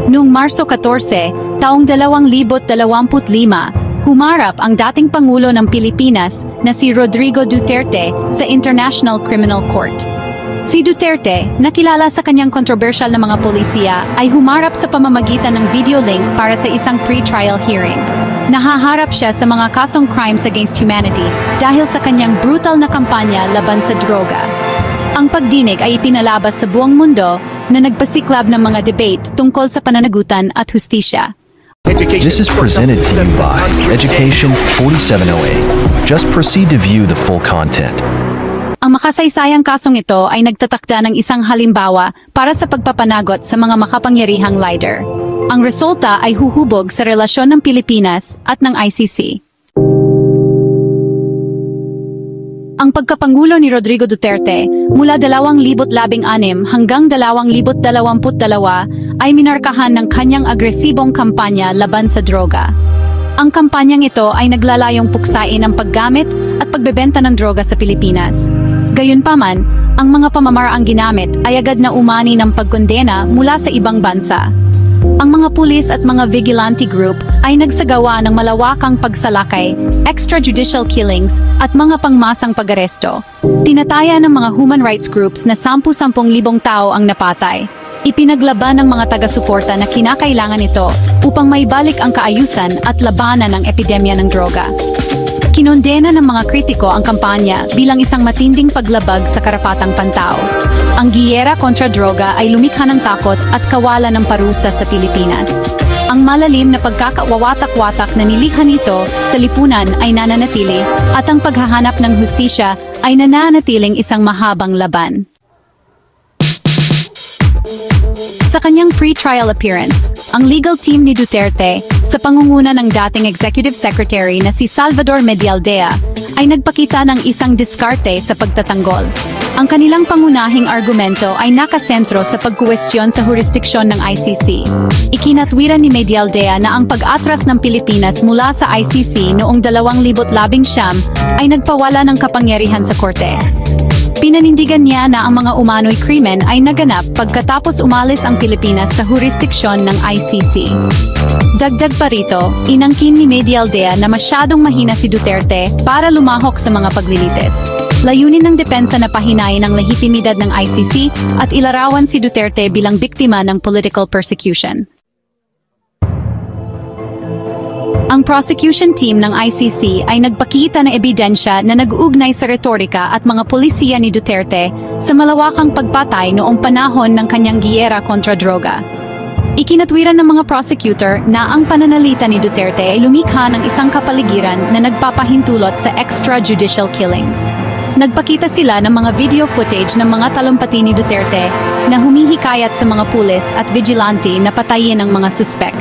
Noong Marso 14, taong 2025, humarap ang dating Pangulo ng Pilipinas na si Rodrigo Duterte sa International Criminal Court. Si Duterte, nakilala sa kanyang kontrobersyal na mga polisiya, ay humarap sa pamamagitan ng video link para sa isang pre-trial hearing. Nahaharap siya sa mga kasong crimes against humanity dahil sa kanyang brutal na kampanya laban sa droga. Ang pagdinig ay ipinalabas sa buong mundo na nagpasiklab ng mga debate tungkol sa pananagutan at hustisya. This is presented to you by Education 4708. Just proceed to view the full content. Ang makasaysayang kasong ito ay nagtatakda ng isang halimbawa para sa pagpapanagot sa mga makapangyarihang leader. Ang resulta ay huhubog sa relasyon ng Pilipinas at ng ICC. Ang pagkapangulo ni Rodrigo Duterte mula 2016 hanggang 2022 ay minarkahan ng kanyang agresibong kampanya laban sa droga. Ang kampanyang ito ay naglalayong puksain ang paggamit at pagbebenta ng droga sa Pilipinas. Gayunpaman, ang mga pamamaraang ginamit ay agad na umani ng pagkondena mula sa ibang bansa. Ang mga pulis at mga vigilante group ay nagsagawa ng malawakang pagsalakay, extrajudicial killings at mga pangmasang pag-aresto. Tinataya ng mga human rights groups na 10,000 tao ang napatay. Ipinaglaban ng mga taga-suporta na kinakailangan ito upang maibalik ang kaayusan at labanan ng epidemya ng droga. Kinondena ng mga kritiko ang kampanya bilang isang matinding paglabag sa karapatang pantao. Ang giyera kontra droga ay lumikha ng takot at kawalan ng parusa sa Pilipinas. Ang malalim na pagkakawawatak-watak na nilikha nito sa lipunan ay nananatili at ang paghahanap ng hustisya ay nananatiling isang mahabang laban. Sa kanyang pre-trial appearance, ang legal team ni Duterte, sa pangunguna ng dating Executive Secretary na si Salvador Medialdea, ay nagpakita ng isang diskarte sa pagtatanggol. Ang kanilang pangunahing argumento ay nakasentro sa pagkuwestiyon sa jurisdiksyon ng ICC. Ikinatwiran ni Medialdea na ang pag-atras ng Pilipinas mula sa ICC noong 2019 ay nagpawala ng kapangyarihan sa korte. Pinanindigan niya na ang mga umano'y krimen ay naganap pagkatapos umalis ang Pilipinas sa jurisdiksyon ng ICC. Dagdag pa rito, inangkin ni Medialdea na masyadong mahina si Duterte para lumahok sa mga paglilitis. Layunin ng depensa na pahinain ang lehitimidad ng ICC at ilarawan si Duterte bilang biktima ng political persecution. Ang prosecution team ng ICC ay nagpakita ng ebidensya na nag-uugnay sa retorika at mga polisiya ni Duterte sa malawakang pagpatay noong panahon ng kanyang giyera kontra droga. Ikinatwiran ng mga prosecutor na ang pananalita ni Duterte ay lumikha ng isang kapaligiran na nagpapahintulot sa extrajudicial killings. Nagpakita sila ng mga video footage ng mga talumpati ni Duterte na humihikayat sa mga pulis at vigilante na patayin ang mga suspek.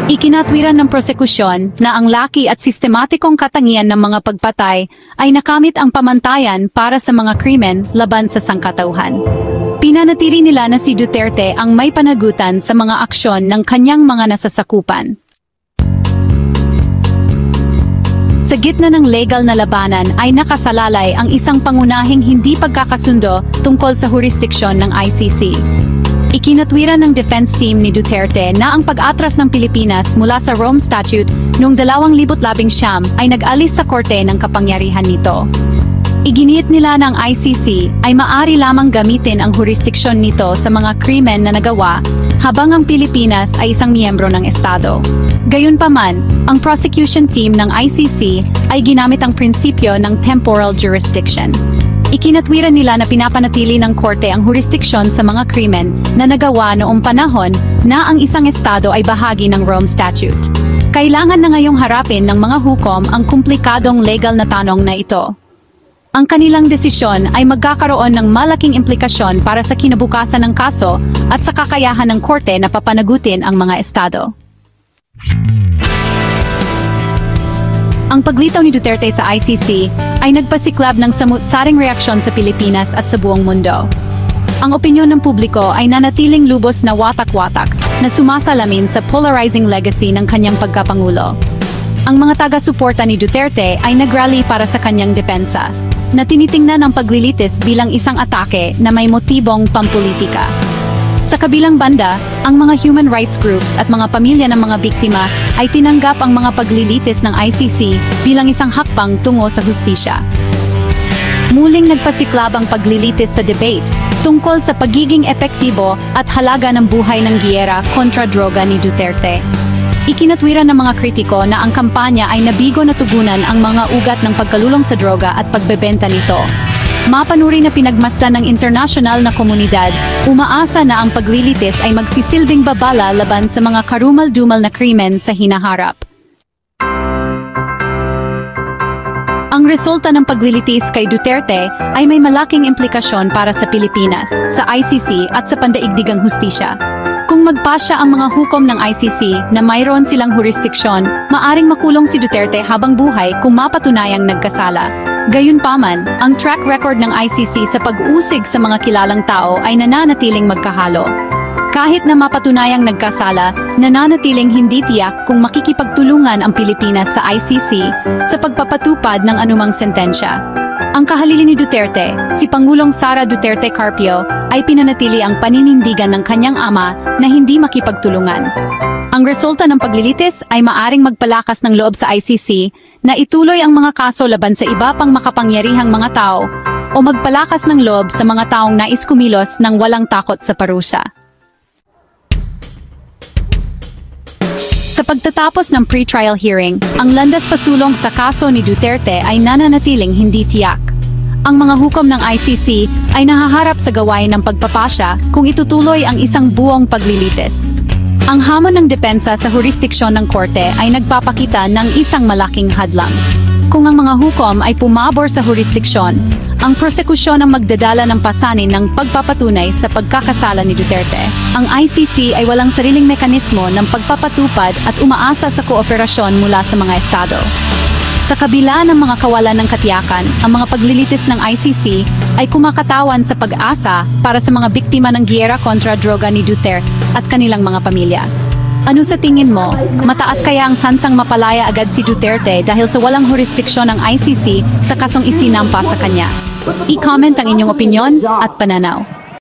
Ikinatwiran ng prosekusyon na ang laki at sistematikong katangian ng mga pagpatay ay nakamit ang pamantayan para sa mga krimen laban sa sangkatauhan. Pinanatili nila na si Duterte ang may panagutan sa mga aksyon ng kanyang mga nasasakupan. Sa gitna ng legal na labanan ay nakasalalay ang isang pangunahing hindi pagkakasundo tungkol sa jurisdiksyon ng ICC. Ikinatwiran ng defense team ni Duterte na ang pag-atras ng Pilipinas mula sa Rome Statute noong 2019 ay nag-alis sa korte ng kapangyarihan nito. Iginiit nila na ang ICC ay maari lamang gamitin ang jurisdiksyon nito sa mga krimen na nagawa habang ang Pilipinas ay isang miyembro ng Estado. Gayunpaman, ang prosecution team ng ICC ay ginamit ang prinsipyo ng temporal jurisdiction. Ikinatwiran nila na pinapanatili ng korte ang jurisdiksyon sa mga krimen na nagawa noong panahon na ang isang estado ay bahagi ng Rome Statute. Kailangan na ngayong harapin ng mga hukom ang komplikadong legal na tanong na ito. Ang kanilang desisyon ay magkakaroon ng malaking implikasyon para sa kinabukasan ng kaso at sa kakayahan ng korte na papanagutin ang mga estado. Ang paglitaw ni Duterte sa ICC ay nagpasiklab ng samut-saring reaksyon sa Pilipinas at sa buong mundo. Ang opinyon ng publiko ay nanatiling lubos na watak-watak na sumasalamin sa polarizing legacy ng kanyang pagkapangulo. Ang mga taga-suporta ni Duterte ay nagrally para sa kanyang depensa, na tinitingnan ang paglilitis bilang isang atake na may motibong pampolitika. Sa kabilang banda, ang mga human rights groups at mga pamilya ng mga biktima ay tinanggap ang mga paglilitis ng ICC bilang isang hakbang tungo sa hustisya. Muling nagpasiklab ang paglilitis sa debate tungkol sa pagiging epektibo at halaga ng buhay ng giyera kontra droga ni Duterte. Ikinatwiran ng mga kritiko na ang kampanya ay nabigo na tugunan ang mga ugat ng pagkalulong sa droga at pagbebenta nito. Mapanuri na pinagmasdan ng internasyonal na komunidad, umaasa na ang paglilitis ay magsisilbing babala laban sa mga karumal-dumal na krimen sa hinaharap. Ang resulta ng paglilitis kay Duterte ay may malaking implikasyon para sa Pilipinas, sa ICC at sa pandaigdigang hustisya. Kung magpasya ang mga hukom ng ICC na mayroon silang jurisdiksyon, maaring makulong si Duterte habang buhay kung mapatunayang nagkasala. Gayunpaman, ang track record ng ICC sa pag-usig sa mga kilalang tao ay nananatiling magkahalo. Kahit na mapatunayang nagkasala, nananatiling hindi tiyak kung makikipagtulungan ang Pilipinas sa ICC sa pagpapatupad ng anumang sentensya. Ang kahalili ni Duterte, si Pangulong Sara Duterte Carpio, ay pinanatili ang paninindigan ng kanyang ama na hindi makipagtulungan. Ang resulta ng paglilitis ay maaring magpalakas ng loob sa ICC na ituloy ang mga kaso laban sa iba pang makapangyarihang mga tao o magpalakas ng loob sa mga taong nais kumilos ng walang takot sa parusa. Sa pagtatapos ng pre-trial hearing, ang landas pasulong sa kaso ni Duterte ay nananatiling hindi tiyak. Ang mga hukom ng ICC ay nahaharap sa gawain ng pagpapasya kung itutuloy ang isang buong paglilitis. Ang hamon ng depensa sa jurisdiksyon ng korte ay nagpapakita ng isang malaking hadlang. Kung ang mga hukom ay pumabor sa jurisdiksyon, ang prosekusyon ang magdadala ng pasanin ng pagpapatunay sa pagkakasala ni Duterte. Ang ICC ay walang sariling mekanismo ng pagpapatupad at umaasa sa kooperasyon mula sa mga estado. Sa kabila ng mga kawalan ng katiyakan, ang mga paglilitis ng ICC ay kumakatawan sa pag-asa para sa mga biktima ng giyera kontra droga ni Duterte at kanilang mga pamilya. Ano sa tingin mo? Mataas kaya ang tsansang mapalaya agad si Duterte dahil sa walang jurisdiksyon ng ICC sa kasong isinampa sa kanya? I-comment ang inyong opinyon at pananaw.